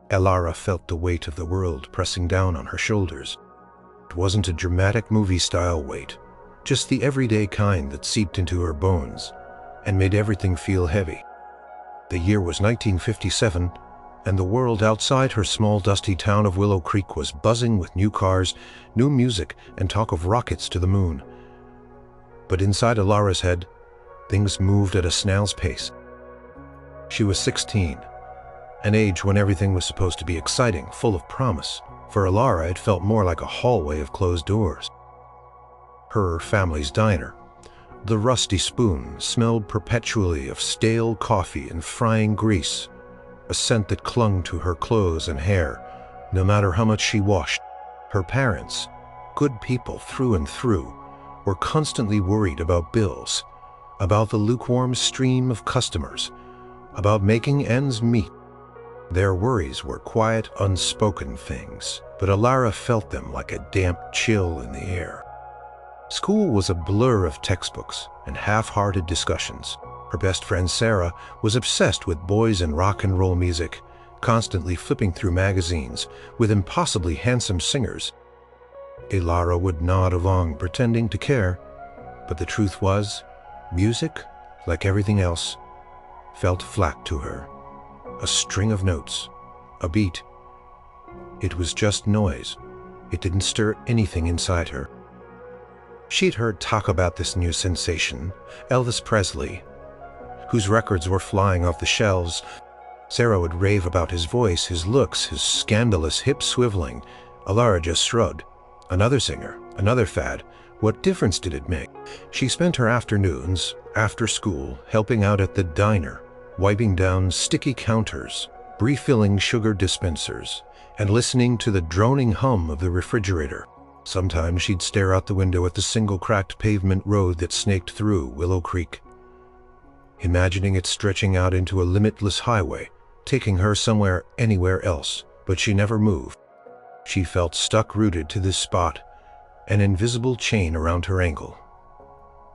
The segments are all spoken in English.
Elara felt the weight of the world pressing down on her shoulders. It wasn't a dramatic movie-style weight, just the everyday kind that seeped into her bones and made everything feel heavy. The year was 1957, and the world outside her small dusty town of Willow Creek was buzzing with new cars, new music, and talk of rockets to the moon. But inside Elara's head, things moved at a snail's pace. She was 16, an age when everything was supposed to be exciting, full of promise. For Elara, it felt more like a hallway of closed doors. Her family's diner, the rusty spoon, smelled perpetually of stale coffee and frying grease, a scent that clung to her clothes and hair, no matter how much she washed. Her parents, good people through and through, were constantly worried about bills, about the lukewarm stream of customers, about making ends meet. Their worries were quiet, unspoken things, but Elara felt them like a damp chill in the air. School was a blur of textbooks and half-hearted discussions. Her best friend Sarah was obsessed with boys and rock and roll music, constantly flipping through magazines with impossibly handsome singers. Elara would nod along, pretending to care, but the truth was, music, like everything else, felt flat to her. A string of notes, a beat. It was just noise. It didn't stir anything inside her. She'd heard talk about this new sensation, Elvis Presley, whose records were flying off the shelves. Sarah would rave about his voice, his looks, his scandalous hip swiveling. Elara just shrugged. Another singer, another fad. What difference did it make? She spent her afternoons, after school, helping out at the diner, wiping down sticky counters, refilling sugar dispensers, and listening to the droning hum of the refrigerator. Sometimes she'd stare out the window at the single cracked pavement road that snaked through Willow Creek, imagining it stretching out into a limitless highway, taking her somewhere, anywhere else. But she never moved. She felt stuck, rooted to this spot, an invisible chain around her ankle.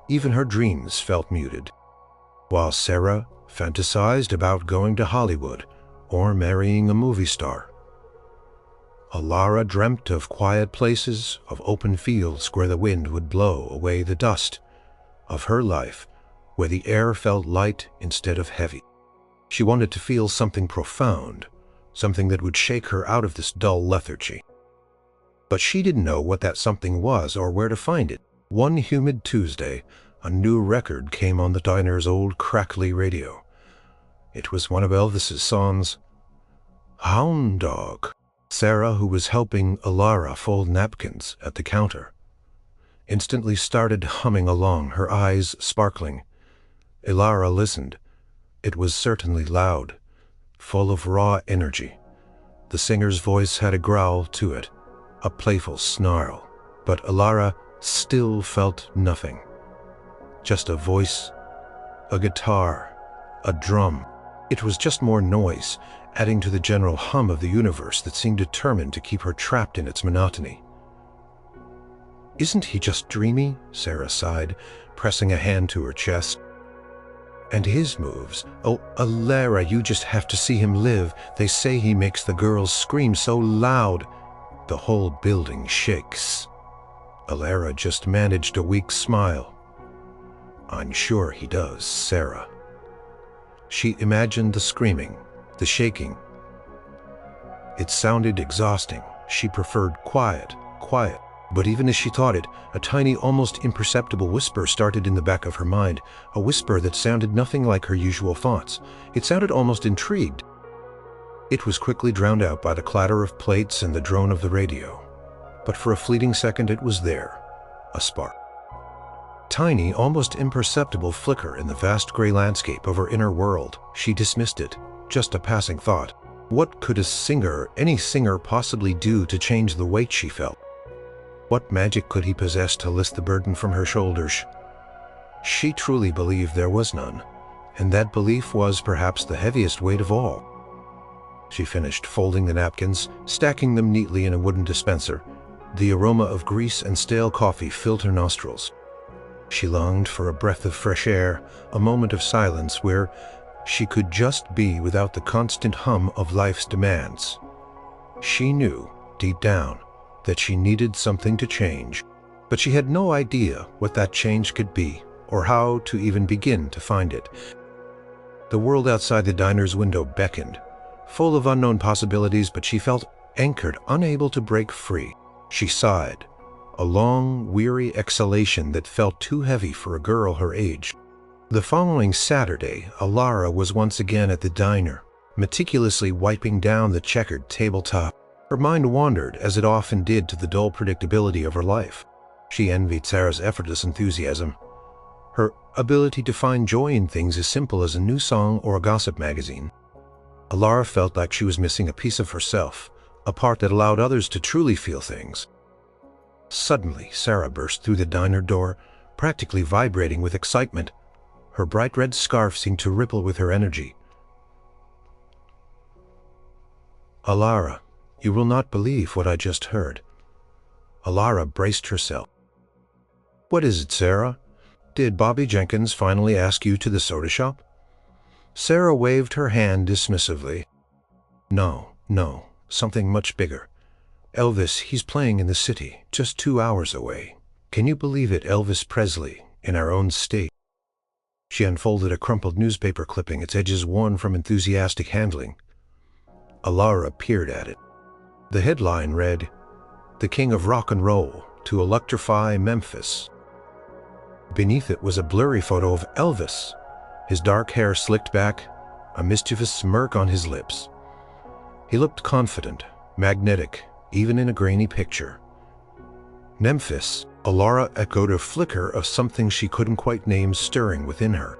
Even her dreams felt muted. While Sarah fantasized about going to Hollywood or marrying a movie star, Elara dreamt of quiet places, of open fields where the wind would blow away the dust, of her life where the air felt light instead of heavy. She wanted to feel something profound, something that would shake her out of this dull lethargy. But she didn't know what that something was or where to find it. One humid Tuesday, a new record came on the diner's old crackly radio. It was one of Elvis's songs, Hound Dog. Sarah, who was helping Elara fold napkins at the counter, instantly started humming along, her eyes sparkling. Elara listened. It was certainly loud, full of raw energy. The singer's voice had a growl to it, a playful snarl, but Elara still felt nothing. Just a voice, a guitar, a drum. It was just more noise, adding to the general hum of the universe that seemed determined to keep her trapped in its monotony. "Isn't he just dreamy?" Sarah sighed, pressing a hand to her chest. "And his moves, oh, Elara, you just have to see him live. They say he makes the girls scream so loud. The whole building shakes." Elara just managed a weak smile. "I'm sure he does, Sarah." She imagined the screaming, the shaking. It sounded exhausting. She preferred quiet. But even as she thought it, a tiny, almost imperceptible whisper started in the back of her mind, a whisper that sounded nothing like her usual thoughts. It sounded almost intrigued. It was quickly drowned out by the clatter of plates and the drone of the radio. But for a fleeting second it was there, a spark. Tiny, almost imperceptible flicker in the vast gray landscape of her inner world. She dismissed it, just a passing thought. What could a singer, any singer, possibly do to change the weight she felt? What magic could he possess to lift the burden from her shoulders? She truly believed there was none, and that belief was perhaps the heaviest weight of all. She finished folding the napkins, stacking them neatly in a wooden dispenser. The aroma of grease and stale coffee filled her nostrils. She longed for a breath of fresh air, a moment of silence where she could just be without the constant hum of life's demands. She knew, deep down, that she needed something to change, but she had no idea what that change could be or how to even begin to find it. The world outside the diner's window beckoned, full of unknown possibilities, but she felt anchored, unable to break free. She sighed, a long, weary exhalation that felt too heavy for a girl her age. The following Saturday, Elara was once again at the diner, meticulously wiping down the checkered tabletop. Her mind wandered, as it often did, to the dull predictability of her life. She envied Sarah's effortless enthusiasm, her ability to find joy in things as simple as a new song or a gossip magazine. Elara felt like she was missing a piece of herself, a part that allowed others to truly feel things. Suddenly, Sarah burst through the diner door, practically vibrating with excitement. Her bright red scarf seemed to ripple with her energy. "Elara, you will not believe what I just heard." Elara braced herself. "What is it, Sarah? Did Bobby Jenkins finally ask you to the soda shop?" Sarah waved her hand dismissively. No, something much bigger. Elvis, he's playing in the city, just 2 hours away. Can you believe it, Elvis Presley, in our own state?" She unfolded a crumpled newspaper clipping, its edges worn from enthusiastic handling. Elara peered at it. The headline read, "The King of Rock and Roll to Electrify Memphis." Beneath it was a blurry photo of Elvis, his dark hair slicked back, a mischievous smirk on his lips. He looked confident, magnetic, even in a grainy picture. Memphis, Elara echoed a flicker of something she couldn't quite name stirring within her.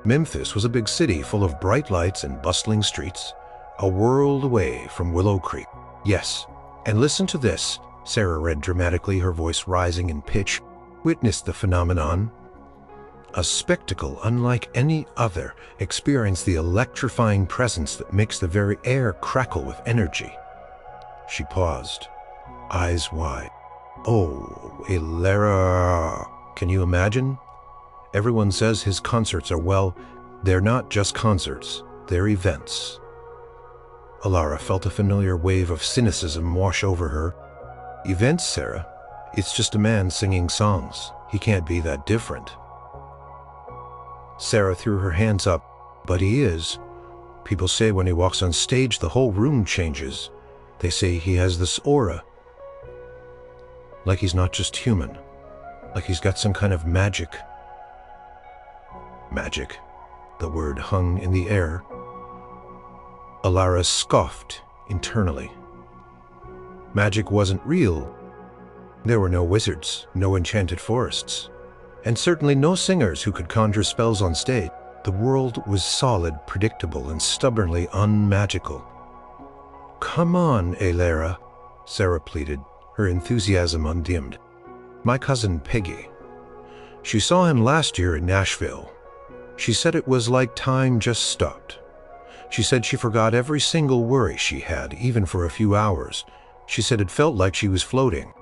Memphis was a big city full of bright lights and bustling streets, a world away from Willow Creek. Yes, and listen to this, Sarah read dramatically, her voice rising in pitch. "Witness the phenomenon. A spectacle unlike any other. Experience the electrifying presence that makes the very air crackle with energy." She paused, eyes wide. "Oh, Elara, can you imagine? Everyone says his concerts are, well, they're not just concerts, they're events." Elara felt a familiar wave of cynicism wash over her. "Events, Sarah? It's just a man singing songs. He can't be that different." Sarah threw her hands up. "But he is. People say when he walks on stage, the whole room changes. They say he has this aura. Like he's not just human. Like he's got some kind of magic." Magic. The word hung in the air. Elara scoffed internally. Magic wasn't real. There were no wizards, no enchanted forests, and certainly no singers who could conjure spells on stage. The world was solid, predictable, and stubbornly unmagical. "Come on, Elara," Sarah pleaded, her enthusiasm undimmed. "My cousin Peggy. She saw him last year in Nashville. She said it was like time just stopped. She said she forgot every single worry she had, even for a few hours. She said it felt like she was floating.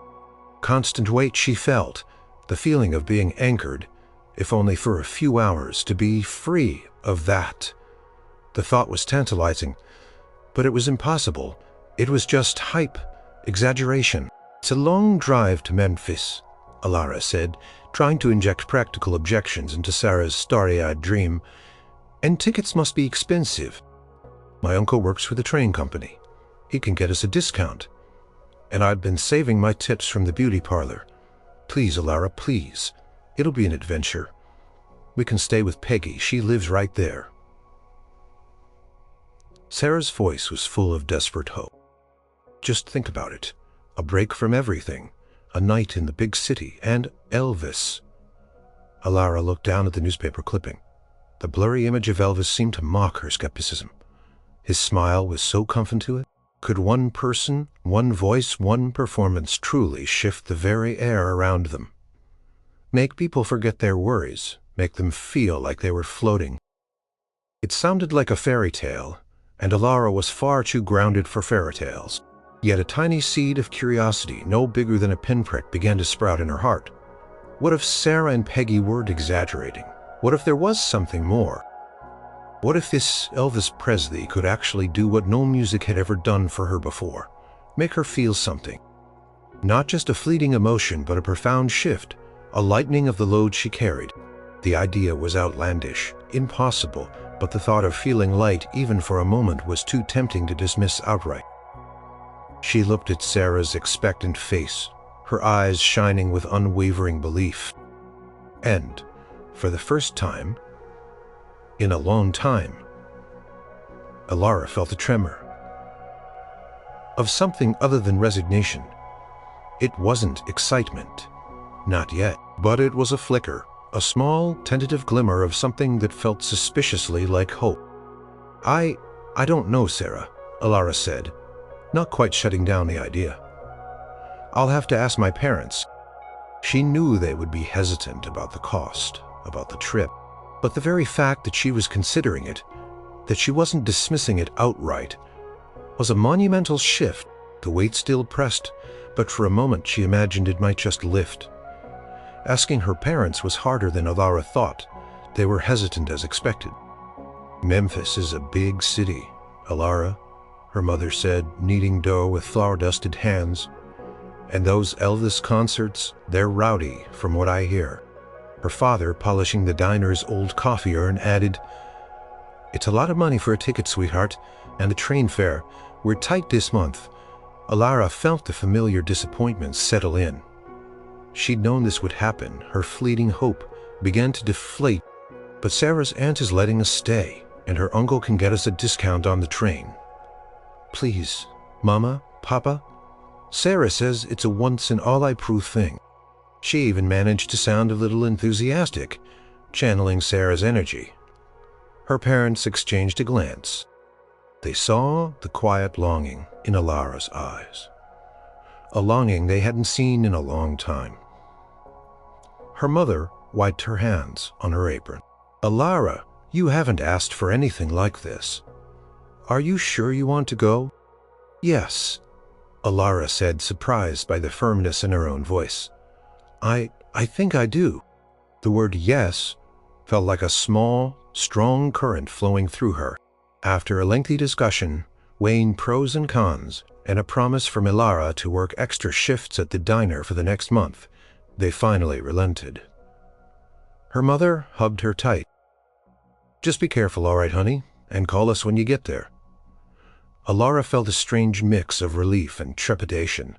Constant weight she felt, the feeling of being anchored, if only for a few hours, to be free of that. The thought was tantalizing, but it was impossible. It was just hype, exaggeration." "It's a long drive to Memphis," Elara said, trying to inject practical objections into Sarah's starry-eyed dream. "And tickets must be expensive. My uncle works for the train company. He can get us a discount. And I've been saving my tips from the beauty parlor. Please, Elara, please. It'll be an adventure. We can stay with Peggy. She lives right there." Sarah's voice was full of desperate hope. "Just think about it. A break from everything. A night in the big city. And Elvis." Elara looked down at the newspaper clipping. The blurry image of Elvis seemed to mock her skepticism. His smile was so comforting to it. Could one person, one voice, one performance truly shift the very air around them? Make people forget their worries, make them feel like they were floating. It sounded like a fairy tale, and Elara was far too grounded for fairy tales. Yet a tiny seed of curiosity, no bigger than a pinprick, began to sprout in her heart. What if Sarah and Peggy weren't exaggerating? What if there was something more? What if this Elvis Presley could actually do what no music had ever done for her before? Make her feel something. Not just a fleeting emotion, but a profound shift, a lightening of the load she carried. The idea was outlandish, impossible, but the thought of feeling light even for a moment was too tempting to dismiss outright. She looked at Sarah's expectant face, her eyes shining with unwavering belief. And, for the first time, in a long time, Elara felt a tremor. Of something other than resignation. It wasn't excitement. Not yet. But it was a flicker, a small, tentative glimmer of something that felt suspiciously like hope. I don't know, Sarah, Elara said, not quite shutting down the idea. I'll have to ask my parents. She knew they would be hesitant about the cost, about the trip. But the very fact that she was considering it, that she wasn't dismissing it outright, was a monumental shift. The weight still pressed, but for a moment she imagined it might just lift. Asking her parents was harder than Elara thought. They were hesitant as expected. Memphis is a big city, Elara, her mother said, kneading dough with flour-dusted hands. And those Elvis concerts, they're rowdy, from what I hear. Her father, polishing the diner's old coffee urn, added, "It's a lot of money for a ticket, sweetheart, and the train fare. We're tight this month." Elara felt the familiar disappointment settle in. She'd known this would happen. Her fleeting hope began to deflate. But Sarah's aunt is letting us stay, and her uncle can get us a discount on the train. Please, Mama, Papa? Sarah says it's a once-in-all-I-prove thing. She even managed to sound a little enthusiastic, channeling Sarah's energy. Her parents exchanged a glance. They saw the quiet longing in Elara's eyes, a longing they hadn't seen in a long time. Her mother wiped her hands on her apron. "Elara, you haven't asked for anything like this. Are you sure you want to go?" "Yes," Elara said, surprised by the firmness in her own voice. I think I do." The word yes felt like a small, strong current flowing through her. After a lengthy discussion, weighing pros and cons, and a promise from Elara to work extra shifts at the diner for the next month, they finally relented. Her mother hugged her tight. "Just be careful, all right, honey, and call us when you get there." Elara felt a strange mix of relief and trepidation.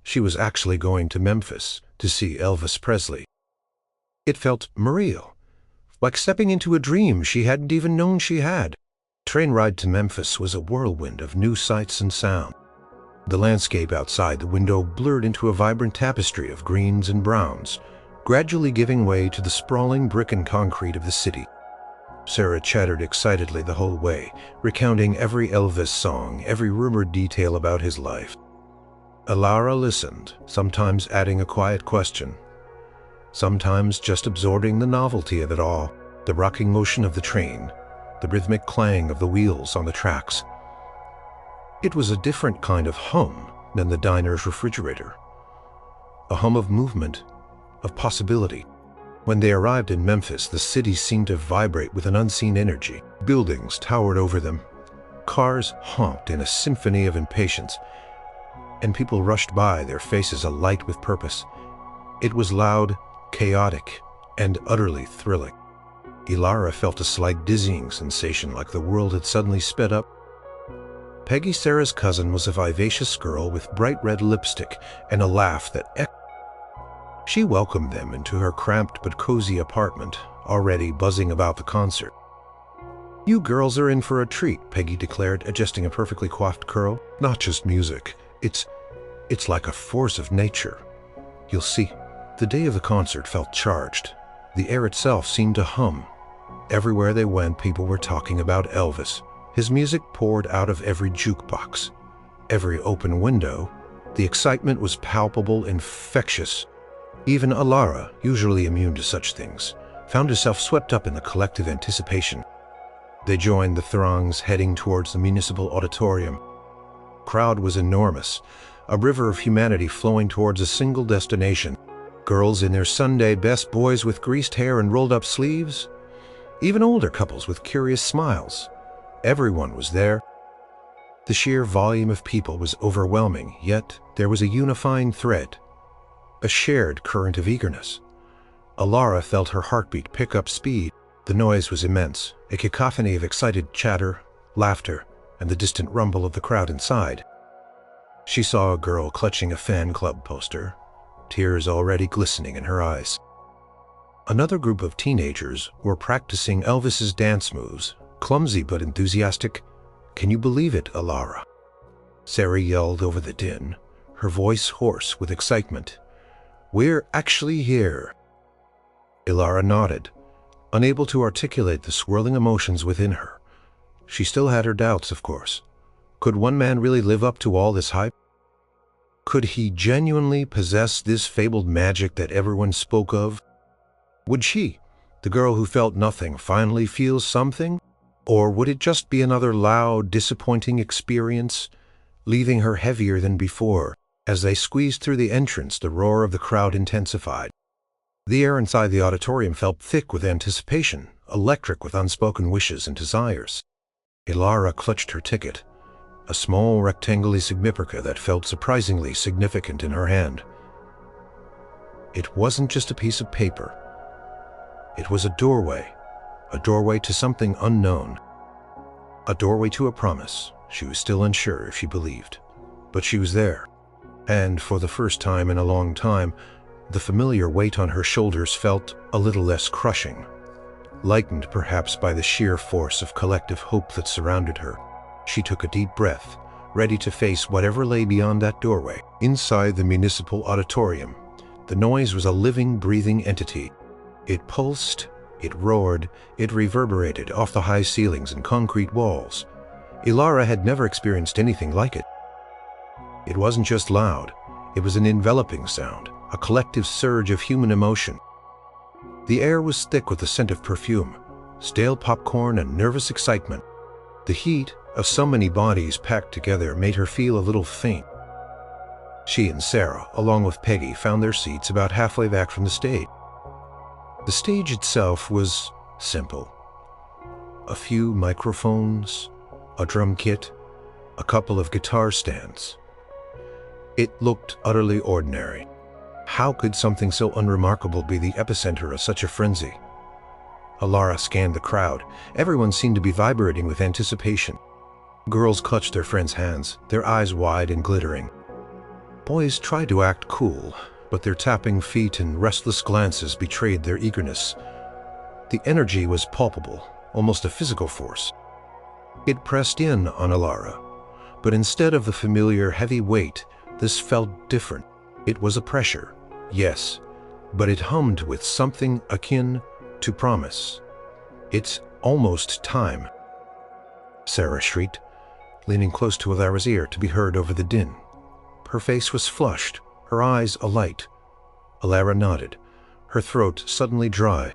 She was actually going to Memphis to see Elvis Presley. It felt surreal, like stepping into a dream she hadn't even known she had. Train ride to Memphis was a whirlwind of new sights and sound. The landscape outside the window blurred into a vibrant tapestry of greens and browns, gradually giving way to the sprawling brick and concrete of the city. Sarah chattered excitedly the whole way, recounting every Elvis song, every rumored detail about his life. Elara listened, sometimes adding a quiet question, sometimes just absorbing the novelty of it all, the rocking motion of the train, the rhythmic clang of the wheels on the tracks. It was a different kind of hum than the diner's refrigerator, a hum of movement, of possibility. When they arrived in Memphis, the city seemed to vibrate with an unseen energy. Buildings towered over them, cars honked in a symphony of impatience, and people rushed by, their faces alight with purpose. It was loud, chaotic, and utterly thrilling. Elara felt a slight dizzying sensation, like the world had suddenly sped up. Peggy, Sarah's cousin, was a vivacious girl with bright red lipstick and a laugh that echoed. She welcomed them into her cramped but cozy apartment, already buzzing about the concert. "You girls are in for a treat," Peggy declared, adjusting a perfectly coiffed curl. "Not just music. It's like a force of nature. You'll see." The day of the concert felt charged. The air itself seemed to hum. Everywhere they went, people were talking about Elvis. His music poured out of every jukebox, every open window. The excitement was palpable, infectious. Even Elara, usually immune to such things, found herself swept up in the collective anticipation. They joined the throngs heading towards the municipal auditorium. The crowd was enormous, a river of humanity flowing towards a single destination. Girls in their Sunday best, boys with greased hair and rolled-up sleeves, even older couples with curious smiles. Everyone was there. The sheer volume of people was overwhelming, yet there was a unifying thread, a shared current of eagerness. Elara felt her heartbeat pick up speed. The noise was immense, a cacophony of excited chatter, laughter, and the distant rumble of the crowd inside. She saw a girl clutching a fan club poster, tears already glistening in her eyes. Another group of teenagers were practicing Elvis's dance moves, clumsy but enthusiastic. "Can you believe it, Elara?" Sarah yelled over the din, her voice hoarse with excitement. "We're actually here." Elara nodded, unable to articulate the swirling emotions within her. She still had her doubts, of course. Could one man really live up to all this hype? Could he genuinely possess this fabled magic that everyone spoke of? Would she, the girl who felt nothing, finally feel something? Or would it just be another loud, disappointing experience, leaving her heavier than before? As they squeezed through the entrance, the roar of the crowd intensified. The air inside the auditorium felt thick with anticipation, electric with unspoken wishes and desires. Elara clutched her ticket, a small rectangular significa that felt surprisingly significant in her hand. It wasn't just a piece of paper. It was a doorway to something unknown. A doorway to a promise. She was still unsure if she believed, but she was there. And for the first time in a long time, the familiar weight on her shoulders felt a little less crushing, lightened perhaps by the sheer force of collective hope that surrounded her. She took a deep breath, ready to face whatever lay beyond that doorway. Inside the municipal auditorium, the noise was a living, breathing entity. It pulsed, it roared, it reverberated off the high ceilings and concrete walls. Elara had never experienced anything like it. It wasn't just loud, it was an enveloping sound, a collective surge of human emotion. The air was thick with the scent of perfume, stale popcorn, and nervous excitement. The heat of so many bodies packed together made her feel a little faint. She and Sarah, along with Peggy, found their seats about halfway back from the stage. The stage itself was simple. A few microphones, a drum kit, a couple of guitar stands. It looked utterly ordinary. How could something so unremarkable be the epicenter of such a frenzy? Elara scanned the crowd. Everyone seemed to be vibrating with anticipation. Girls clutched their friends' hands, their eyes wide and glittering. Boys tried to act cool, but their tapping feet and restless glances betrayed their eagerness. The energy was palpable, almost a physical force. It pressed in on Elara, but instead of the familiar heavy weight, this felt different. It was a pressure, yes, but it hummed with something akin to promise. "It's almost time," Sarah shrieked, leaning close to Elara's ear to be heard over the din. Her face was flushed, her eyes alight. Elara nodded, her throat suddenly dry.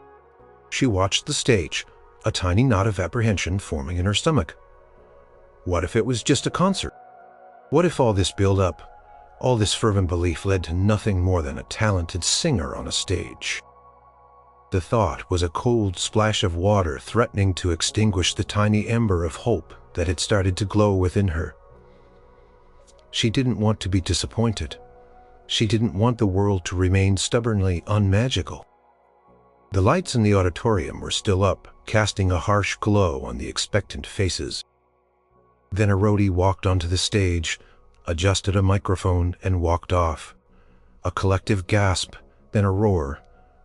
She watched the stage, a tiny knot of apprehension forming in her stomach. What if it was just a concert? What if all this build-up, all this fervent belief led to nothing more than a talented singer on a stage? The thought was a cold splash of water threatening to extinguish the tiny ember of hope that had started to glow within her. She didn't want to be disappointed. She didn't want the world to remain stubbornly unmagical. The lights in the auditorium were still up, casting a harsh glow on the expectant faces. Then a roadie walked onto the stage, adjusted a microphone, and walked off. A collective gasp, then a roar,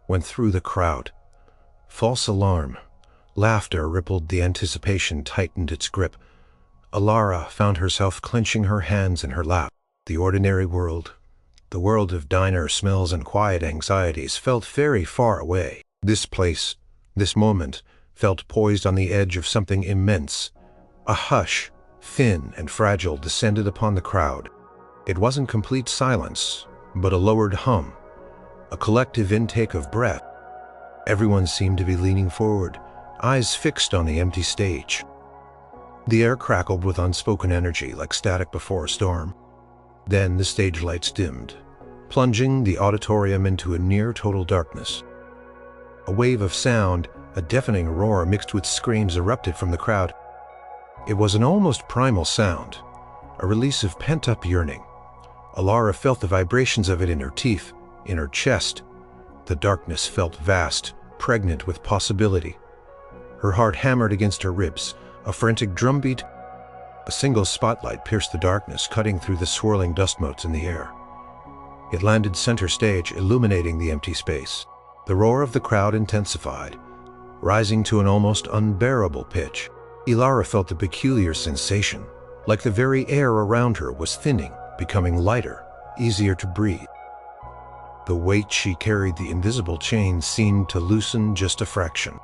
went through the crowd. False alarm. Laughter rippled, the anticipation tightened its grip. Elara found herself clenching her hands in her lap. The ordinary world, the world of diner smells and quiet anxieties, felt very far away. This place, this moment, felt poised on the edge of something immense. A hush, thin and fragile, descended upon the crowd. It wasn't complete silence, but a lowered hum, a collective intake of breath. Everyone seemed to be leaning forward, eyes fixed on the empty stage. The air crackled with unspoken energy, like static before a storm. Then the stage lights dimmed, plunging the auditorium into a near-total darkness. A wave of sound, A deafening roar mixed with screams erupted from the crowd. It was an almost primal sound, a release of pent-up yearning. Elara felt the vibrations of it in her teeth, in her chest. The darkness felt vast, pregnant with possibility. Her heart hammered against her ribs, a frantic drumbeat. A single spotlight pierced the darkness, cutting through the swirling dust motes in the air. It landed center stage, illuminating the empty space. The roar of the crowd intensified, rising to an almost unbearable pitch. Elara felt a peculiar sensation, like the very air around her was thinning, becoming lighter, easier to breathe. The weight she carried, the invisible chain, seemed to loosen just a fraction.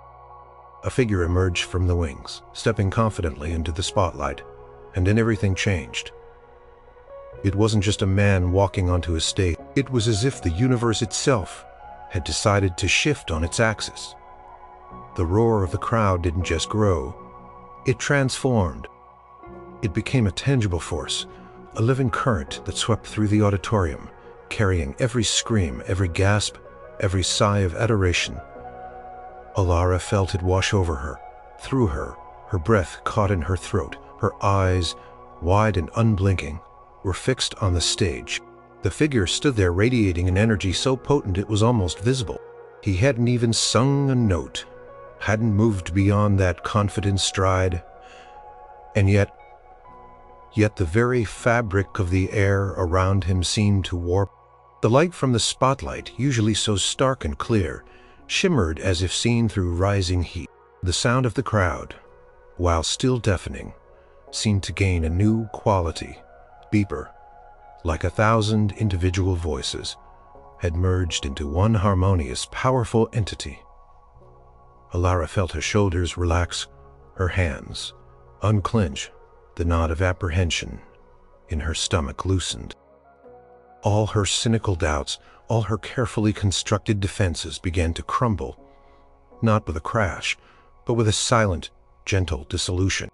A figure emerged from the wings, stepping confidently into the spotlight, and then everything changed. It wasn't just a man walking onto a stage. It was as if the universe itself had decided to shift on its axis. The roar of the crowd didn't just grow, it transformed. It became a tangible force, a living current that swept through the auditorium, carrying every scream, every gasp, every sigh of adoration. Elara felt it wash over her, through her, her breath caught in her throat, her eyes, wide and unblinking, were fixed on the stage. The figure stood there radiating an energy so potent it was almost visible. He hadn't even sung a note, hadn't moved beyond that confident stride, and yet the very fabric of the air around him seemed to warp. The light from the spotlight, usually so stark and clear, shimmered as if seen through rising heat. The sound of the crowd, while still deafening, seemed to gain a new quality, deeper, like 1,000 individual voices had merged into one harmonious, powerful entity. Elara felt her shoulders relax, her hands unclench, the knot of apprehension in her stomach loosened. All her cynical doubts, all her carefully constructed defenses began to crumble, not with a crash, but with a silent, gentle dissolution.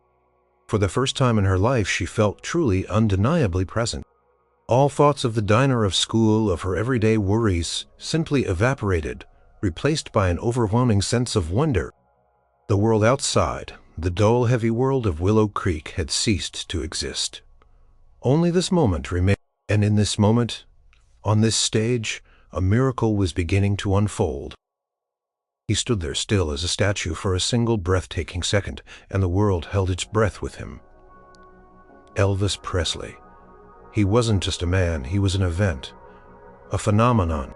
For the first time in her life, she felt truly, undeniably present. All thoughts of the diner, of school, of her everyday worries simply evaporated, replaced by an overwhelming sense of wonder. The world outside, the dull, heavy world of Willow Creek, had ceased to exist. Only this moment remained, and in this moment, on this stage, a miracle was beginning to unfold. He stood there still as a statue for a single breathtaking second, and the world held its breath with him. Elvis Presley. He wasn't just a man, he was an event, a phenomenon.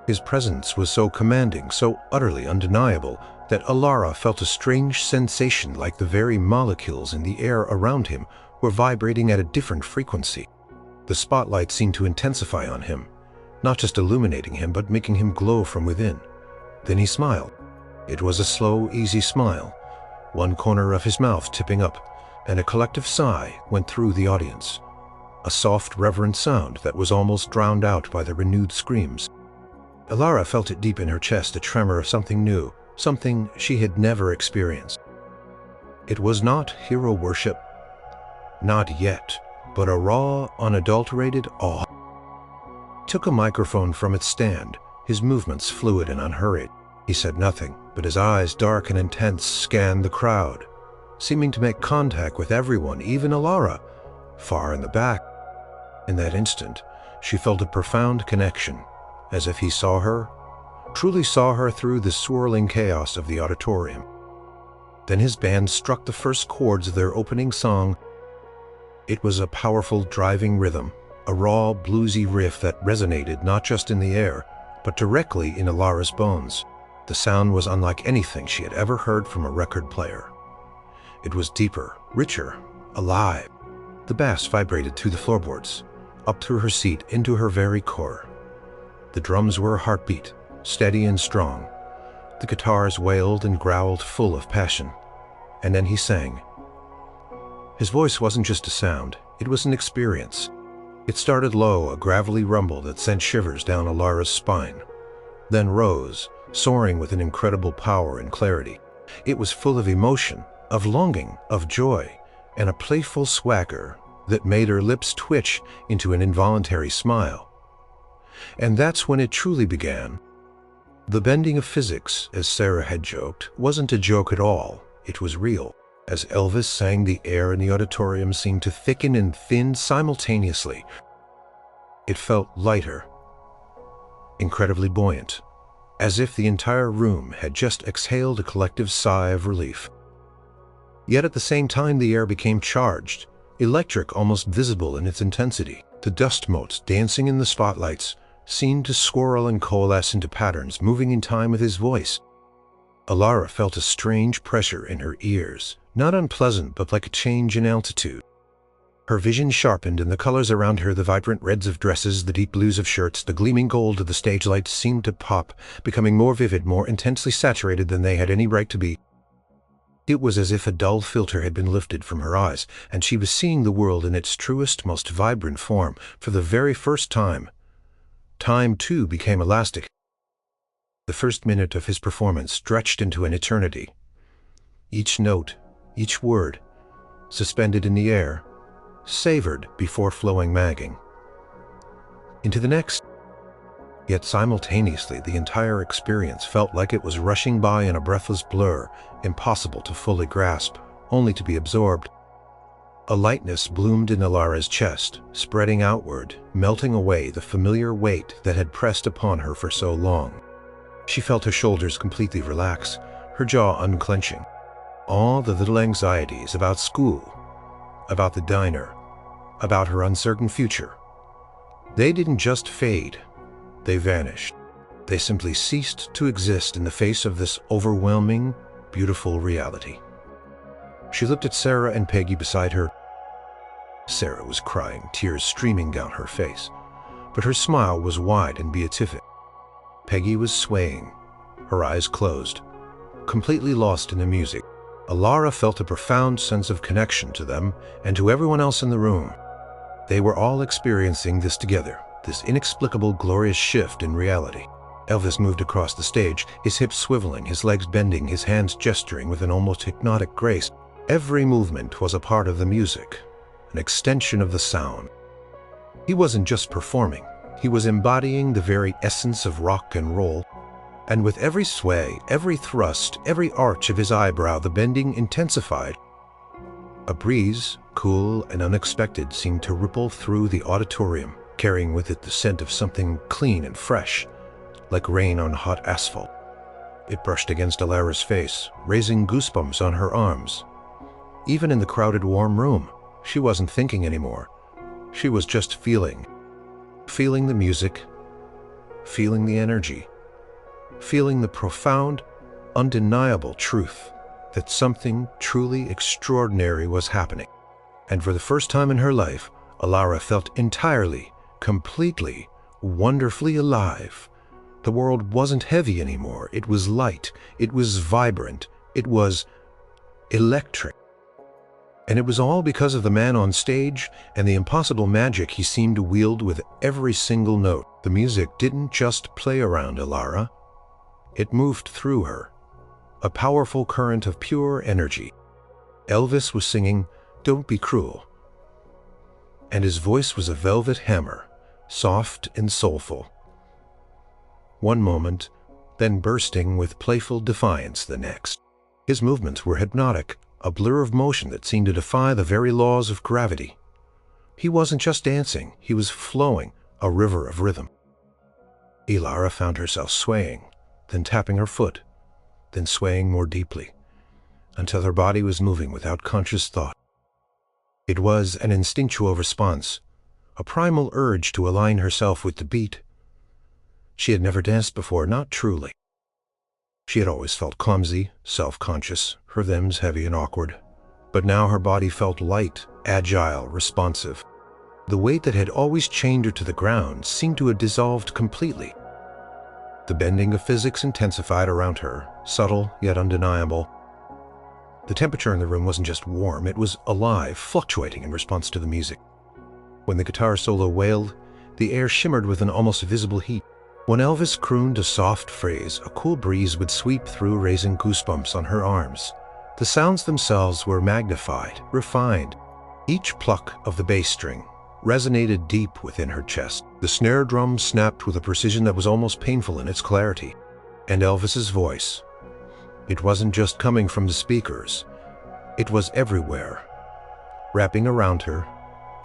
His presence was so commanding, so utterly undeniable, that Elara felt a strange sensation, like the very molecules in the air around him were vibrating at a different frequency. The spotlight seemed to intensify on him, not just illuminating him, but making him glow from within. Then he smiled. It was a slow, easy smile, one corner of his mouth tipping up, and a collective sigh went through the audience. A soft, reverent sound that was almost drowned out by the renewed screams. Elara felt it deep in her chest, a tremor of something new, something she had never experienced. It was not hero worship, not yet, but a raw, unadulterated awe. He took a microphone from its stand, his movements fluid and unhurried. He said nothing, but his eyes, dark and intense, scanned the crowd, seeming to make contact with everyone, even Elara, far in the back. In that instant, she felt a profound connection, as if he saw her, truly saw her through the swirling chaos of the auditorium. Then his band struck the first chords of their opening song. It was a powerful, driving rhythm, a raw, bluesy riff that resonated not just in the air, but directly in Elara's bones. The sound was unlike anything she had ever heard from a record player. It was deeper, richer, alive. The bass vibrated through the floorboards, up through her seat, into her very core. The drums were a heartbeat, steady and strong. The guitars wailed and growled, full of passion. And then he sang. His voice wasn't just a sound, it was an experience. It started low, a gravelly rumble that sent shivers down Elara's spine, then rose, soaring with an incredible power and clarity. It was full of emotion, of longing, of joy, and a playful swagger that made her lips twitch into an involuntary smile. And that's when it truly began. The bending of physics, as Sarah had joked, wasn't a joke at all. It was real. As Elvis sang, the air in the auditorium seemed to thicken and thin simultaneously. It felt lighter, incredibly buoyant, as if the entire room had just exhaled a collective sigh of relief. Yet at the same time, the air became charged, electric, almost visible in its intensity. The dust motes dancing in the spotlights seemed to swirl and coalesce into patterns, moving in time with his voice. Elara felt a strange pressure in her ears, not unpleasant, but like a change in altitude. Her vision sharpened, and the colors around her, the vibrant reds of dresses, the deep blues of shirts, the gleaming gold of the stage lights, seemed to pop, becoming more vivid, more intensely saturated than they had any right to be. It was as if a dull filter had been lifted from her eyes, and she was seeing the world in its truest, most vibrant form for the very first time. Time, too, became elastic. The first minute of his performance stretched into an eternity. Each note, each word, suspended in the air, savored before flowing, magging. Into the next. Yet simultaneously, the entire experience felt like it was rushing by in a breathless blur, impossible to fully grasp, only to be absorbed. A lightness bloomed in Elara's chest, spreading outward, melting away the familiar weight that had pressed upon her for so long. She felt her shoulders completely relax, her jaw unclenching. All the little anxieties about school, about the diner, about her uncertain future, they didn't just fade, they vanished. They simply ceased to exist in the face of this overwhelming, beautiful reality. She looked at Sarah and Peggy beside her. Sarah was crying, tears streaming down her face, but her smile was wide and beatific. Peggy was swaying, her eyes closed, completely lost in the music. Elara felt a profound sense of connection to them and to everyone else in the room. They were all experiencing this together, this inexplicable, glorious shift in reality. Elvis moved across the stage, his hips swiveling, his legs bending, his hands gesturing with an almost hypnotic grace. Every movement was a part of the music, an extension of the sound. He wasn't just performing, he was embodying the very essence of rock and roll. And with every sway, every thrust, every arch of his eyebrow, the bending intensified. A breeze, cool and unexpected, seemed to ripple through the auditorium, carrying with it the scent of something clean and fresh, like rain on hot asphalt. It brushed against Elara's face, raising goosebumps on her arms. Even in the crowded, warm room, she wasn't thinking anymore. She was just feeling the music, feeling the energy, feeling the profound, undeniable truth that something truly extraordinary was happening. And for the first time in her life, Elara felt entirely, completely, wonderfully alive. The world wasn't heavy anymore. It was light. It was vibrant. It was electric. And it was all because of the man on stage and the impossible magic he seemed to wield with every single note. The music didn't just play around Elara. It moved through her, a powerful current of pure energy. Elvis was singing "Don't Be Cruel," and his voice was a velvet hammer, soft and soulful. One moment, then bursting with playful defiance the next. His movements were hypnotic, a blur of motion that seemed to defy the very laws of gravity. He wasn't just dancing, he was flowing, a river of rhythm. Elara found herself swaying, then tapping her foot, then swaying more deeply, until her body was moving without conscious thought. It was an instinctual response, a primal urge to align herself with the beat. She had never danced before, not truly. She had always felt clumsy, self-conscious, her limbs heavy and awkward. But now her body felt light, agile, responsive. The weight that had always chained her to the ground seemed to have dissolved completely. The bending of physics intensified around her, subtle yet undeniable. The temperature in the room wasn't just warm, it was alive, fluctuating in response to the music. When the guitar solo wailed, the air shimmered with an almost visible heat. When Elvis crooned a soft phrase, a cool breeze would sweep through, raising goosebumps on her arms. The sounds themselves were magnified, refined. Each pluck of the bass string resonated deep within her chest. The snare drum snapped with a precision that was almost painful in its clarity. And Elvis's voice. It wasn't just coming from the speakers. It was everywhere, wrapping around her,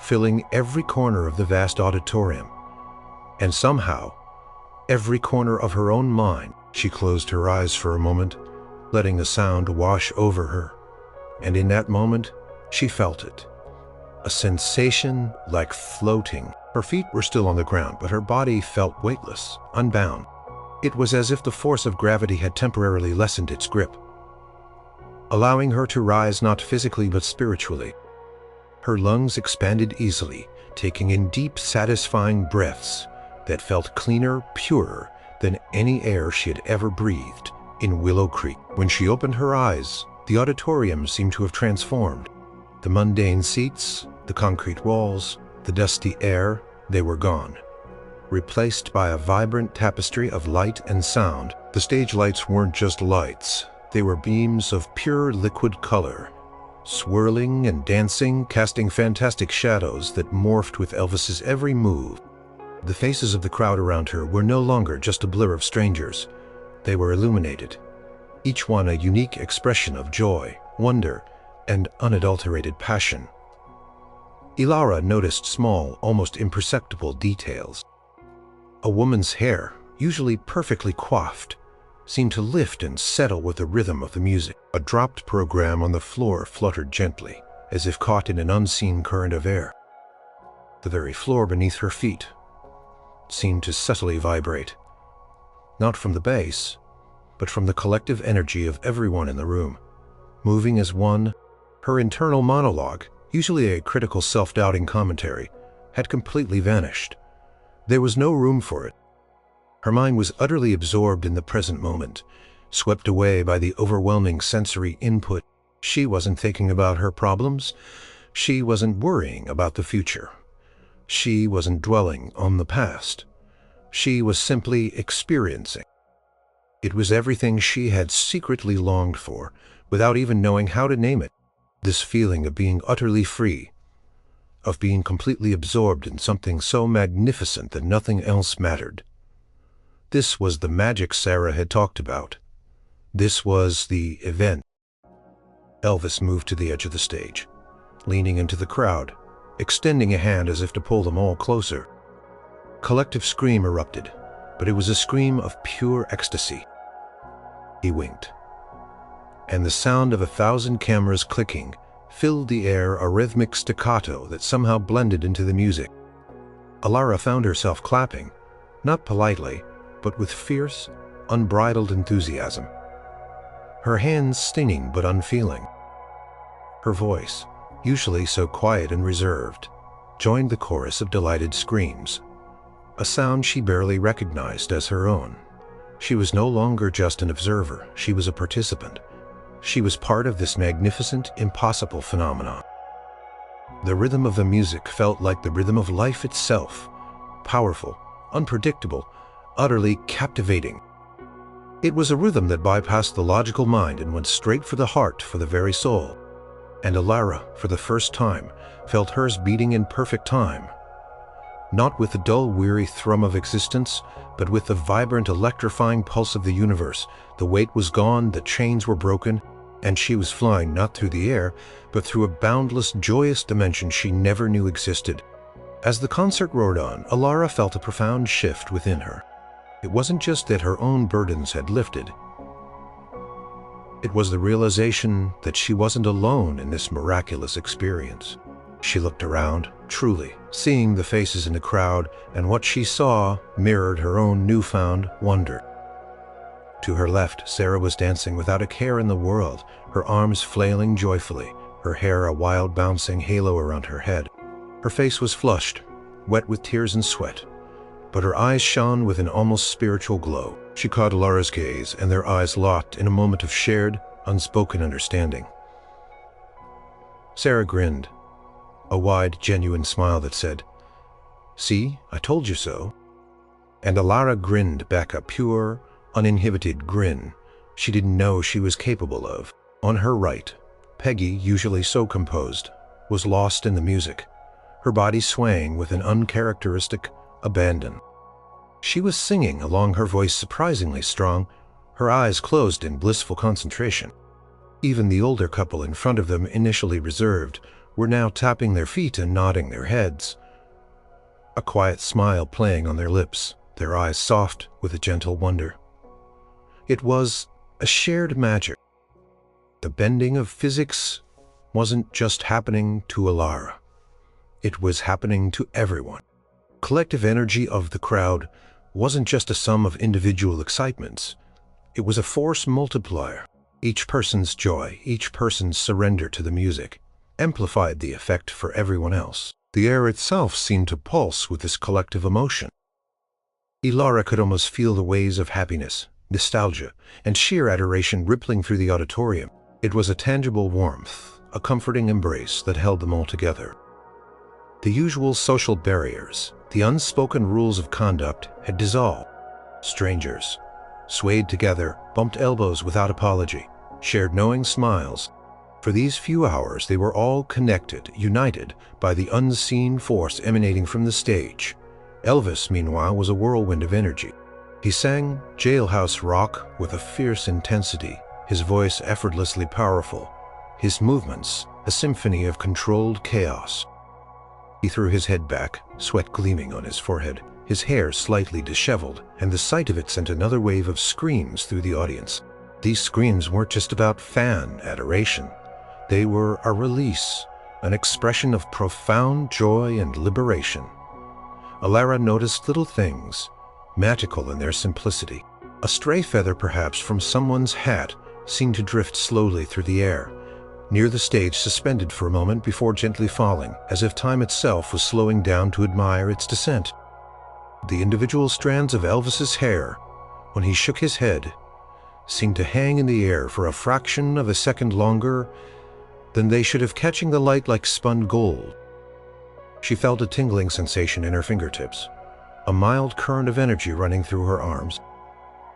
filling every corner of the vast auditorium. And somehow, every corner of her own mind. She closed her eyes for a moment, letting the sound wash over her. And in that moment, she felt it. A sensation like floating. Her feet were still on the ground, but her body felt weightless, unbound. It was as if the force of gravity had temporarily lessened its grip, allowing her to rise not physically but spiritually. Her lungs expanded easily, taking in deep, satisfying breaths that felt cleaner, purer than any air she had ever breathed in Willow Creek. When she opened her eyes, the auditorium seemed to have transformed. The mundane seats, the concrete walls, the dusty air, they were gone, replaced by a vibrant tapestry of light and sound. The stage lights weren't just lights. They were beams of pure liquid color, swirling and dancing, casting fantastic shadows that morphed with Elvis's every move. The faces of the crowd around her were no longer just a blur of strangers. They were illuminated, each one a unique expression of joy, wonder, and unadulterated passion. Elara noticed small, almost imperceptible details. A woman's hair, usually perfectly coiffed, seemed to lift and settle with the rhythm of the music. A dropped program on the floor fluttered gently, as if caught in an unseen current of air. The very floor beneath her feet seemed to subtly vibrate, not from the bass, but from the collective energy of everyone in the room, moving as one. Her internal monologue, usually a critical self-doubting commentary, had completely vanished. There was no room for it. Her mind was utterly absorbed in the present moment, swept away by the overwhelming sensory input. She wasn't thinking about her problems. She wasn't worrying about the future. She wasn't dwelling on the past. She was simply experiencing. It was everything she had secretly longed for, without even knowing how to name it. This feeling of being utterly free, of being completely absorbed in something so magnificent that nothing else mattered. This was the magic Sarah had talked about. This was the event. Elvis moved to the edge of the stage, leaning into the crowd, extending a hand as if to pull them all closer. Collective scream erupted, but it was a scream of pure ecstasy. He winked, and the sound of 1,000 cameras clicking filled the air, a rhythmic staccato that somehow blended into the music. Elara found herself clapping, not politely, but with fierce, unbridled enthusiasm. Her hands stinging but unfeeling. Her voice, usually so quiet and reserved, joined the chorus of delighted screams, a sound she barely recognized as her own. She was no longer just an observer, she was a participant. She was part of this magnificent, impossible phenomenon. The rhythm of the music felt like the rhythm of life itself, powerful, unpredictable, utterly captivating. It was a rhythm that bypassed the logical mind and went straight for the heart, for the very soul. And Elara, for the first time, felt hers beating in perfect time. Not with the dull, weary thrum of existence, but with the vibrant, electrifying pulse of the universe. The weight was gone, the chains were broken, and she was flying not through the air, but through a boundless, joyous dimension she never knew existed. As the concert roared on, Elara felt a profound shift within her. It wasn't just that her own burdens had lifted. It was the realization that she wasn't alone in this miraculous experience. She looked around, truly, seeing the faces in the crowd, and what she saw mirrored her own newfound wonder. To her left, Sarah was dancing without a care in the world, her arms flailing joyfully, her hair a wild bouncing halo around her head. Her face was flushed, wet with tears and sweat, but her eyes shone with an almost spiritual glow. She caught Elara's gaze, and their eyes locked in a moment of shared, unspoken understanding. Sarah grinned, a wide, genuine smile that said, "See, I told you so." And Elara grinned back, a pure, uninhibited grin she didn't know she was capable of. On her right, Peggy, usually so composed, was lost in the music, her body swaying with an uncharacteristic abandon. She was singing along, her voice surprisingly strong, her eyes closed in blissful concentration. Even the older couple in front of them, initially reserved, were now tapping their feet and nodding their heads, a quiet smile playing on their lips, their eyes soft with a gentle wonder. It was a shared magic. The bending of physics wasn't just happening to Elara. It was happening to everyone. Collective energy of the crowd wasn't just a sum of individual excitements. It was a force multiplier. Each person's joy, each person's surrender to the music, amplified the effect for everyone else. The air itself seemed to pulse with this collective emotion. Elara could almost feel the waves of happiness, nostalgia, and sheer adoration rippling through the auditorium. It was a tangible warmth, a comforting embrace that held them all together. The usual social barriers, the unspoken rules of conduct had dissolved. Strangers swayed together, bumped elbows without apology, shared knowing smiles. For these few hours they were all connected, united by the unseen force emanating from the stage. Elvis, meanwhile, was a whirlwind of energy. He sang jailhouse rock with a fierce intensity, his voice effortlessly powerful, his movements a symphony of controlled chaos. He threw his head back, sweat gleaming on his forehead, his hair slightly disheveled, and the sight of it sent another wave of screams through the audience. These screams weren't just about fan adoration. They were a release, an expression of profound joy and liberation. Elara noticed little things, magical in their simplicity. A stray feather, perhaps, from someone's hat seemed to drift slowly through the air, near the stage, suspended for a moment before gently falling, as if time itself was slowing down to admire its descent. The individual strands of Elvis's hair, when he shook his head, seemed to hang in the air for a fraction of a second longer than they should have, catching the light like spun gold. She felt a tingling sensation in her fingertips, a mild current of energy running through her arms.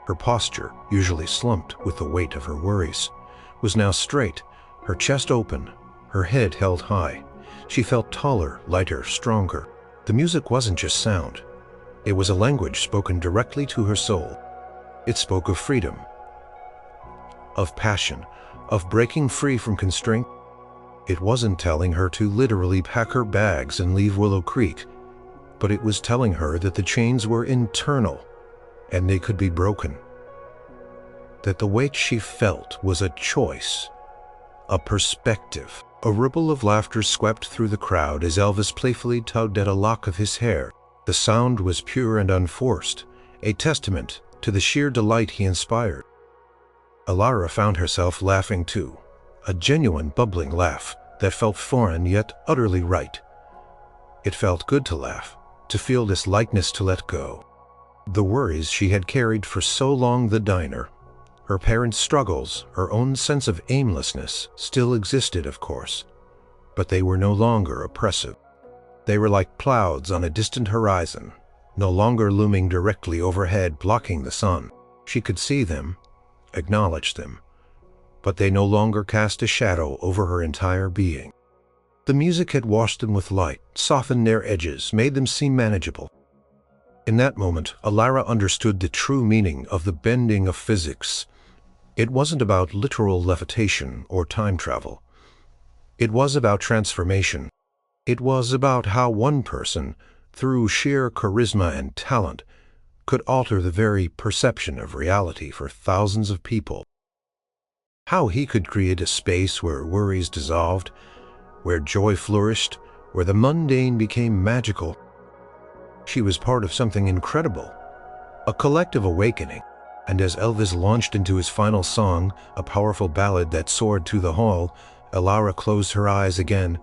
Her posture, usually slumped with the weight of her worries, was now straight, her chest open, her head held high. She felt taller, lighter, stronger. The music wasn't just sound. It was a language spoken directly to her soul. It spoke of freedom, of passion, of breaking free from constraint. It wasn't telling her to literally pack her bags and leave Willow Creek, but it was telling her that the chains were internal and they could be broken. That the weight she felt was a choice, a perspective. A ripple of laughter swept through the crowd as Elvis playfully tugged at a lock of his hair. The sound was pure and unforced, a testament to the sheer delight he inspired. Elara found herself laughing too, a genuine bubbling laugh that felt foreign yet utterly right. It felt good to laugh, to feel this lightness, to let go. The worries she had carried for so long, the diner, her parents' struggles, her own sense of aimlessness, still existed, of course, but they were no longer oppressive. They were like clouds on a distant horizon, no longer looming directly overhead, blocking the sun. She could see them, acknowledge them, but they no longer cast a shadow over her entire being. The music had washed them with light, softened their edges, made them seem manageable. In that moment, Elara understood the true meaning of the bending of physics. It wasn't about literal levitation or time travel. It was about transformation. It was about how one person, through sheer charisma and talent, could alter the very perception of reality for thousands of people. How he could create a space where worries dissolved, where joy flourished, where the mundane became magical. She was part of something incredible, a collective awakening. And as Elvis launched into his final song, a powerful ballad that soared through the hall, Elara closed her eyes again,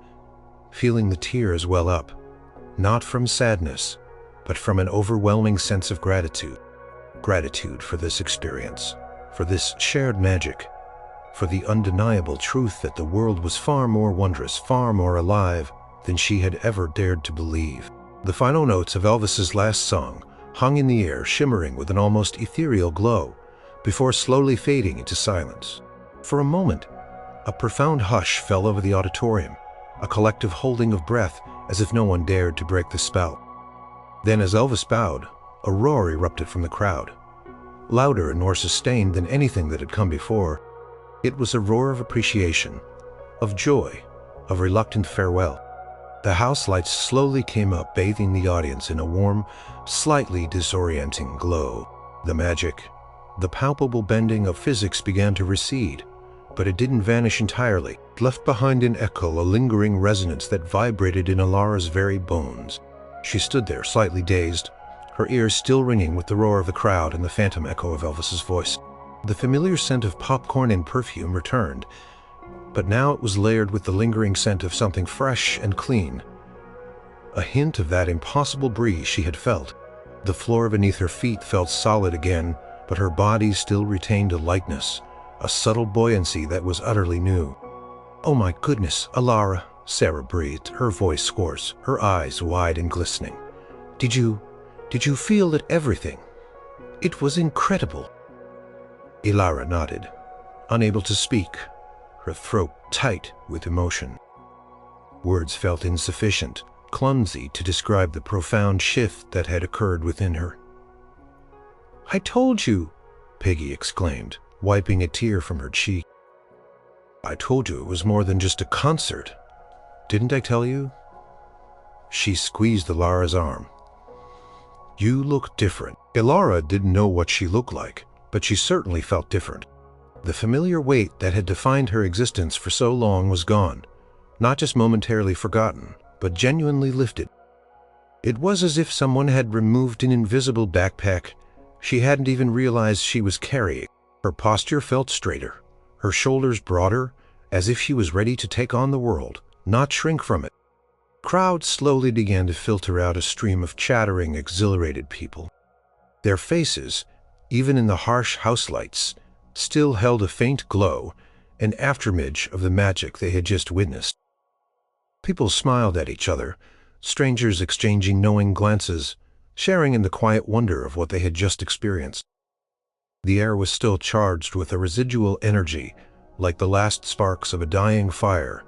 feeling the tears well up, not from sadness, but from an overwhelming sense of gratitude. Gratitude for this experience, for this shared magic, for the undeniable truth that the world was far more wondrous, far more alive than she had ever dared to believe. The final notes of Elvis's last song hung in the air, shimmering with an almost ethereal glow, before slowly fading into silence. For a moment, a profound hush fell over the auditorium, a collective holding of breath as if no one dared to break the spell. Then, as Elvis bowed, a roar erupted from the crowd. louder and more sustained than anything that had come before. It was a roar of appreciation, of joy, of reluctant farewell. The house lights slowly came up, bathing the audience in a warm, slightly disorienting glow. The magic, the palpable bending of physics began to recede, but it didn't vanish entirely. It left behind an echo, a lingering resonance that vibrated in Elara's very bones. She stood there, slightly dazed, her ears still ringing with the roar of the crowd and the phantom echo of Elvis's voice. The familiar scent of popcorn and perfume returned, but now it was layered with the lingering scent of something fresh and clean. A hint of that impossible breeze she had felt. The floor beneath her feet felt solid again, but her body still retained a lightness, a subtle buoyancy that was utterly new. "Oh my goodness, Elara," Sarah breathed, her voice hoarse, her eyes wide and glistening. Did you feel that everything? It was incredible." Elara nodded, unable to speak, her throat tight with emotion. Words felt insufficient, clumsy to describe the profound shift that had occurred within her. "I told you," Peggy exclaimed, wiping a tear from her cheek. "I told you it was more than just a concert. Didn't I tell you?" She squeezed Elara's arm. "You look different." Elara didn't know what she looked like, but she certainly felt different. The familiar weight that had defined her existence for so long was gone, not just momentarily forgotten, but genuinely lifted. It was as if someone had removed an invisible backpack she hadn't even realized she was carrying. Her posture felt straighter, her shoulders broader, as if she was ready to take on the world, not shrink from it. Crowds slowly began to filter out a stream of chattering, exhilarated people. Their faces, even in the harsh house lights, still held a faint glow, an afterimage of the magic they had just witnessed. People smiled at each other, strangers exchanging knowing glances, sharing in the quiet wonder of what they had just experienced. The air was still charged with a residual energy, like the last sparks of a dying fire,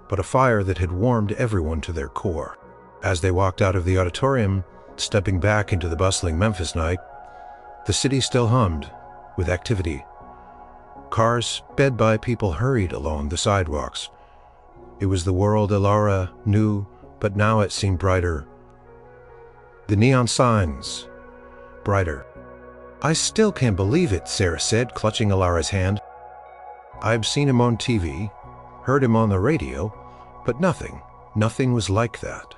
but a fire that had warmed everyone to their core. As they walked out of the auditorium, stepping back into the bustling Memphis night, the city still hummed with activity. Cars sped by, people hurried along the sidewalks. It was the world Elara knew, but now it seemed brighter. The neon signs, brighter. "I still can't believe it," Sarah said, clutching Elara's hand. "I've seen him on TV, heard him on the radio, but nothing was like that."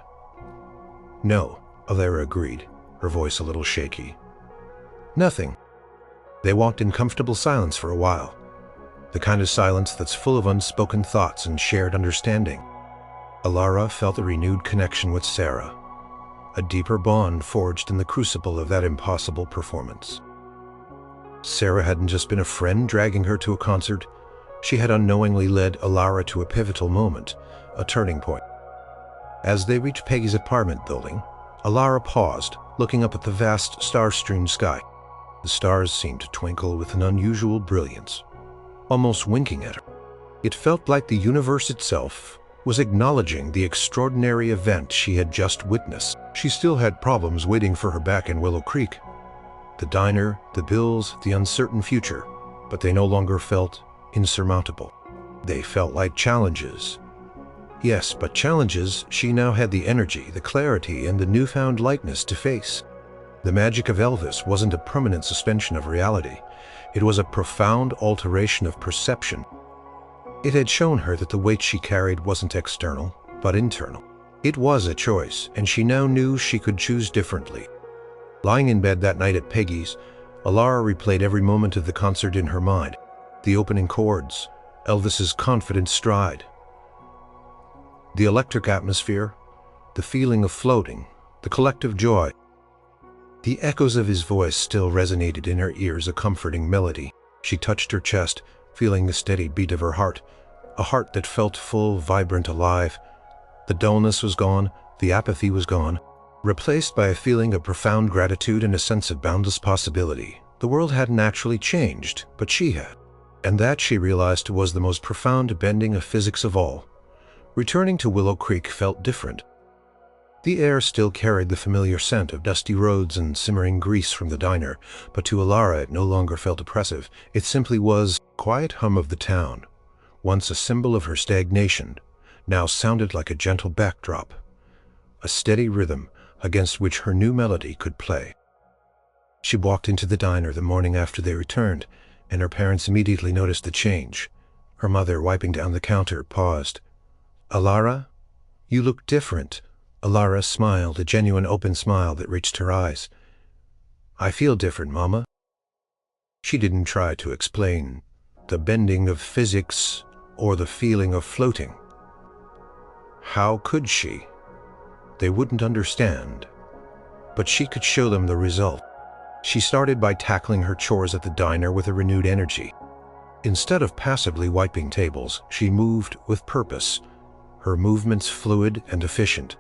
"No," Elara agreed, her voice a little shaky. "Nothing." They walked in comfortable silence for a while, the kind of silence that's full of unspoken thoughts and shared understanding. Elara felt a renewed connection with Sarah, a deeper bond forged in the crucible of that impossible performance. Sarah hadn't just been a friend dragging her to a concert, she had unknowingly led Elara to a pivotal moment, a turning point. As they reached Peggy's apartment building, Elara paused, looking up at the vast star-strewn sky. The stars seemed to twinkle with an unusual brilliance, almost winking at her. It felt like the universe itself was acknowledging the extraordinary event she had just witnessed. She still had problems waiting for her back in Willow Creek. The diner, the bills, the uncertain future, but they no longer felt insurmountable. They felt like challenges. Yes, but challenges she now had the energy, the clarity, and the newfound lightness to face. The magic of Elvis wasn't a permanent suspension of reality. It was a profound alteration of perception. It had shown her that the weight she carried wasn't external, but internal. It was a choice, and she now knew she could choose differently. Lying in bed that night at Peggy's, Elara replayed every moment of the concert in her mind. The opening chords, Elvis's confident stride, the electric atmosphere, the feeling of floating, the collective joy. The echoes of his voice still resonated in her ears, a comforting melody. She touched her chest, feeling the steady beat of her heart, a heart that felt full, vibrant, alive. The dullness was gone, the apathy was gone, replaced by a feeling of profound gratitude and a sense of boundless possibility. The world hadn't actually changed, but she had. And that, she realized, was the most profound bending of physics of all. Returning to Willow Creek felt different. The air still carried the familiar scent of dusty roads and simmering grease from the diner, but to Elara it no longer felt oppressive. It simply was the quiet hum of the town, once a symbol of her stagnation, now sounded like a gentle backdrop, a steady rhythm against which her new melody could play. She walked into the diner the morning after they returned, and her parents immediately noticed the change. Her mother, wiping down the counter, paused. "Elara, you look different." Elara smiled, a genuine open smile that reached her eyes. "I feel different, Mama." She didn't try to explain the bending of physics or the feeling of floating. How could she? They wouldn't understand. But she could show them the result. She started by tackling her chores at the diner with a renewed energy. Instead of passively wiping tables, she moved with purpose, her movements fluid and efficient.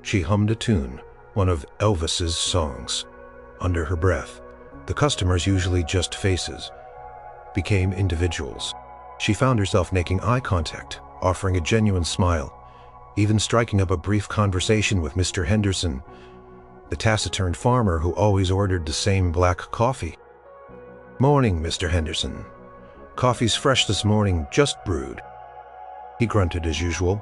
She hummed a tune, one of Elvis's songs. Under her breath, the customers, usually just faces, became individuals. She found herself making eye contact, offering a genuine smile, even striking up a brief conversation with Mr. Henderson, the taciturn farmer who always ordered the same black coffee. "Morning, Mr. Henderson. Coffee's fresh this morning, just brewed." He grunted as usual,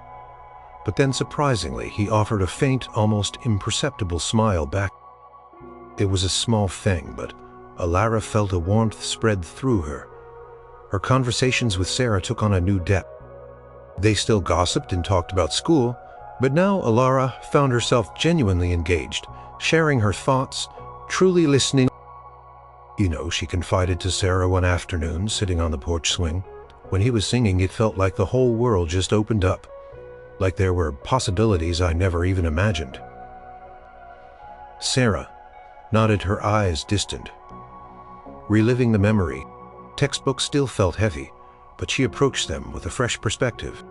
but then surprisingly he offered a faint, almost imperceptible smile back. It was a small thing, but Elara felt a warmth spread through her. Her conversations with Sarah took on a new depth. They still gossiped and talked about school, but now Elara found herself genuinely engaged, sharing her thoughts, truly listening. "You know," she confided to Sarah one afternoon, sitting on the porch swing, "when he was singing, it felt like the whole world just opened up. Like there were possibilities I never even imagined." Sarah nodded, her eyes distant. Reliving the memory, textbooks still felt heavy, but she approached them with a fresh perspective.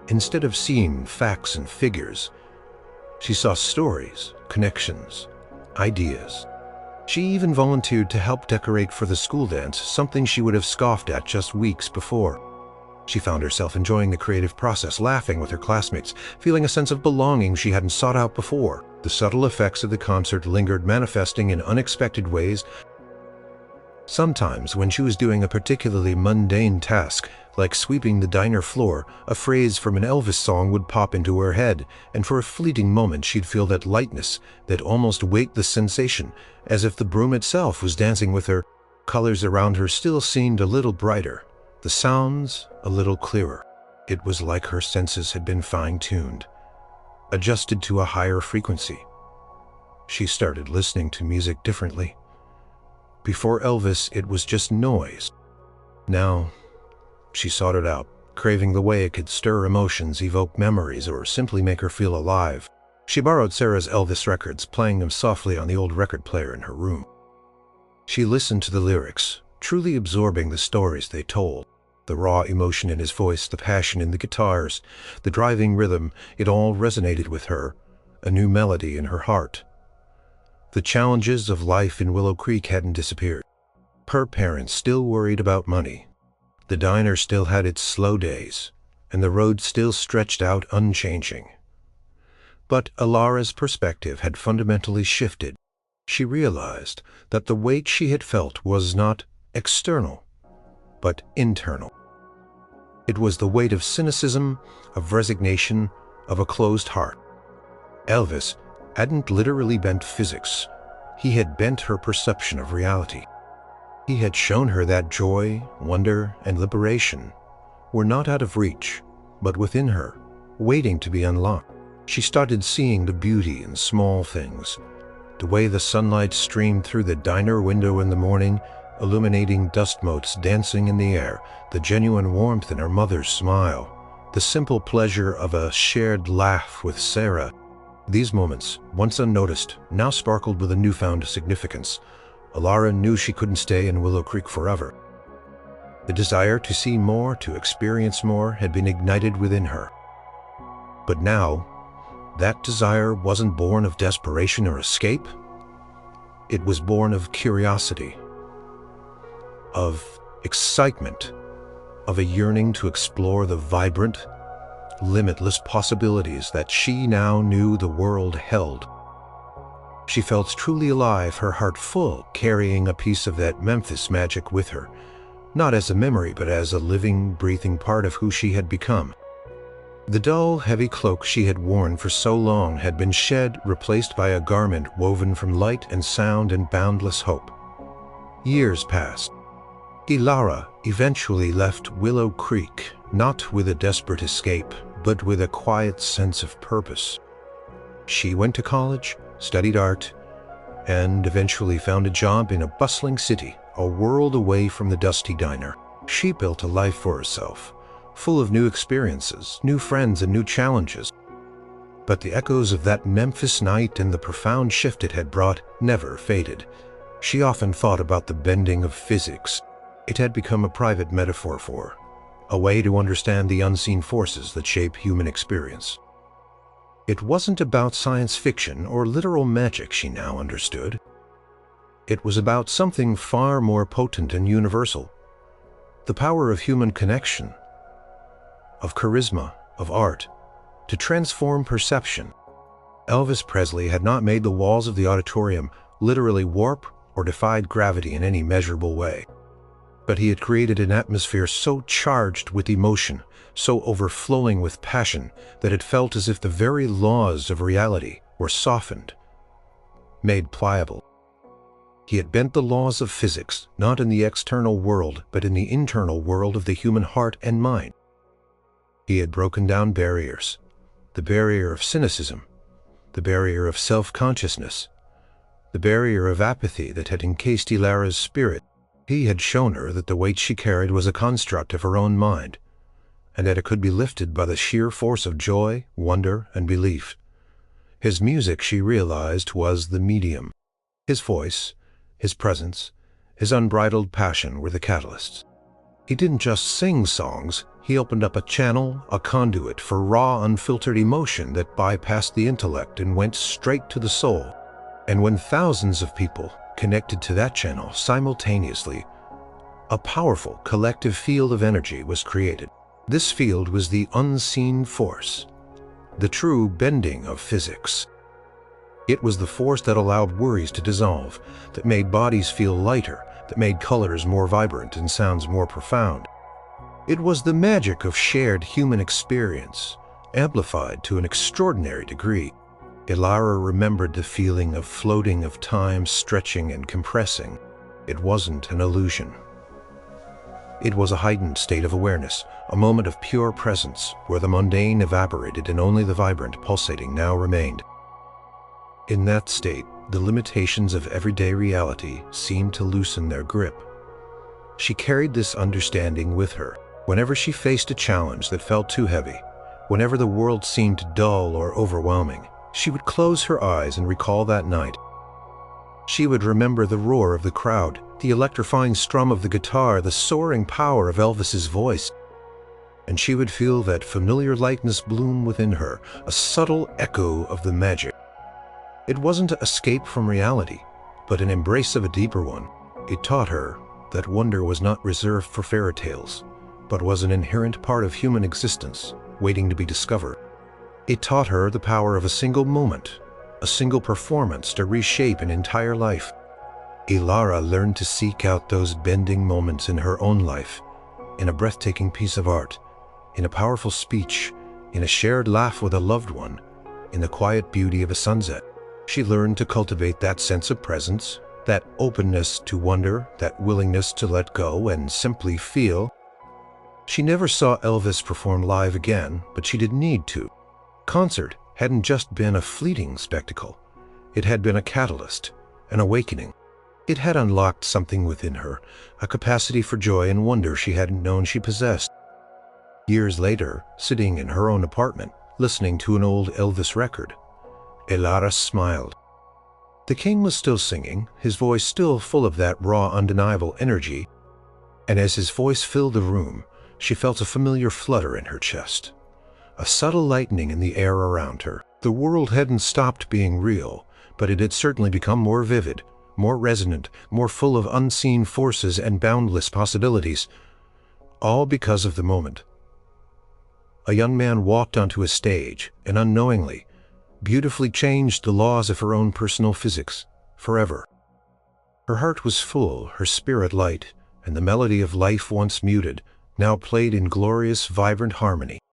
Instead of seeing facts and figures, she saw stories, connections, ideas. She even volunteered to help decorate for the school dance, something she would have scoffed at just weeks before. She found herself enjoying the creative process, laughing with her classmates, feeling a sense of belonging she hadn't sought out before. The subtle effects of the concert lingered, manifesting in unexpected ways. Sometimes, when she was doing a particularly mundane task, like sweeping the diner floor, a phrase from an Elvis song would pop into her head, and for a fleeting moment she'd feel that lightness, that almost weightless sensation, as if the broom itself was dancing with her. Colors around her still seemed a little brighter, the sounds a little clearer. It was like her senses had been fine-tuned, adjusted to a higher frequency. She started listening to music differently. Before Elvis, it was just noise. Now, she sought it out, craving the way it could stir emotions, evoke memories, or simply make her feel alive. She borrowed Sarah's Elvis records, playing them softly on the old record player in her room. She listened to the lyrics, truly absorbing the stories they told. The raw emotion in his voice, the passion in the guitars, the driving rhythm, it all resonated with her, a new melody in her heart. The challenges of life in Willow Creek hadn't disappeared. Her parents still worried about money. The diner still had its slow days, and the road still stretched out unchanging. But Elara's perspective had fundamentally shifted. She realized that the weight she had felt was not external, but internal. It was the weight of cynicism, of resignation, of a closed heart. Elvis hadn't literally bent physics. He had bent her perception of reality. He had shown her that joy, wonder, and liberation were not out of reach, but within her, waiting to be unlocked. She started seeing the beauty in small things, the way the sunlight streamed through the diner window in the morning, illuminating dust motes dancing in the air, the genuine warmth in her mother's smile, the simple pleasure of a shared laugh with Sarah. These moments, once unnoticed, now sparkled with a newfound significance. Elara knew she couldn't stay in Willow Creek forever. The desire to see more, to experience more, had been ignited within her. But now, that desire wasn't born of desperation or escape. It was born of curiosity, of excitement, of a yearning to explore the vibrant, limitless possibilities that she now knew the world held. She felt truly alive, her heart full, carrying a piece of that Memphis magic with her, not as a memory but as a living, breathing part of who she had become. The dull, heavy cloak she had worn for so long had been shed, replaced by a garment woven from light and sound and boundless hope. Years passed. Elara eventually left Willow Creek, not with a desperate escape, but with a quiet sense of purpose. She went to college, studied art, and eventually found a job in a bustling city, a world away from the dusty diner. She built a life for herself, full of new experiences, new friends, and new challenges. But the echoes of that Memphis night and the profound shift it had brought never faded. She often thought about the bending of physics. It had become a private metaphor for her, a way to understand the unseen forces that shape human experience. It wasn't about science fiction or literal magic, she now understood. It was about something far more potent and universal. The power of human connection, of charisma, of art, to transform perception. Elvis Presley had not made the walls of the auditorium literally warp or defied gravity in any measurable way. But he had created an atmosphere so charged with emotion, so overflowing with passion, that it felt as if the very laws of reality were softened, made pliable. He had bent the laws of physics, not in the external world, but in the internal world of the human heart and mind. He had broken down barriers, the barrier of cynicism, the barrier of self-consciousness, the barrier of apathy that had encased Elara's spirit. He had shown her that the weight she carried was a construct of her own mind, and that it could be lifted by the sheer force of joy, wonder, and belief. His music, she realized, was the medium. His voice, his presence, his unbridled passion were the catalysts. He didn't just sing songs, he opened up a channel, a conduit for raw, unfiltered emotion that bypassed the intellect and went straight to the soul. And when thousands of people connected to that channel simultaneously, a powerful collective field of energy was created. This field was the unseen force, the true bending of physics. It was the force that allowed worries to dissolve, that made bodies feel lighter, that made colors more vibrant and sounds more profound. It was the magic of shared human experience, amplified to an extraordinary degree. Elara remembered the feeling of floating, of time stretching and compressing. It wasn't an illusion. It was a heightened state of awareness, a moment of pure presence, where the mundane evaporated and only the vibrant, pulsating now remained. In that state, the limitations of everyday reality seemed to loosen their grip. She carried this understanding with her. Whenever she faced a challenge that felt too heavy, whenever the world seemed dull or overwhelming, she would close her eyes and recall that night. She would remember the roar of the crowd, the electrifying strum of the guitar, the soaring power of Elvis's voice. And she would feel that familiar lightness bloom within her, a subtle echo of the magic. It wasn't an escape from reality, but an embrace of a deeper one. It taught her that wonder was not reserved for fairy tales, but was an inherent part of human existence, waiting to be discovered. It taught her the power of a single moment, a single performance to reshape an entire life. Elara learned to seek out those bending moments in her own life, in a breathtaking piece of art, in a powerful speech, in a shared laugh with a loved one, in the quiet beauty of a sunset. She learned to cultivate that sense of presence, that openness to wonder, that willingness to let go and simply feel. She never saw Elvis perform live again, but she didn't need to. Concert hadn't just been a fleeting spectacle. It had been a catalyst, an awakening. It had unlocked something within her, a capacity for joy and wonder she hadn't known she possessed. Years later, sitting in her own apartment, listening to an old Elvis record, Elara smiled. The king was still singing, his voice still full of that raw, undeniable energy, and as his voice filled the room, she felt a familiar flutter in her chest, a subtle lightening in the air around her. The world hadn't stopped being real, but it had certainly become more vivid, more resonant, more full of unseen forces and boundless possibilities, all because of the moment. a young man walked onto a stage and unknowingly, beautifully changed the laws of her own personal physics, forever. Her heart was full, her spirit light, and the melody of life once muted now played in glorious, vibrant harmony.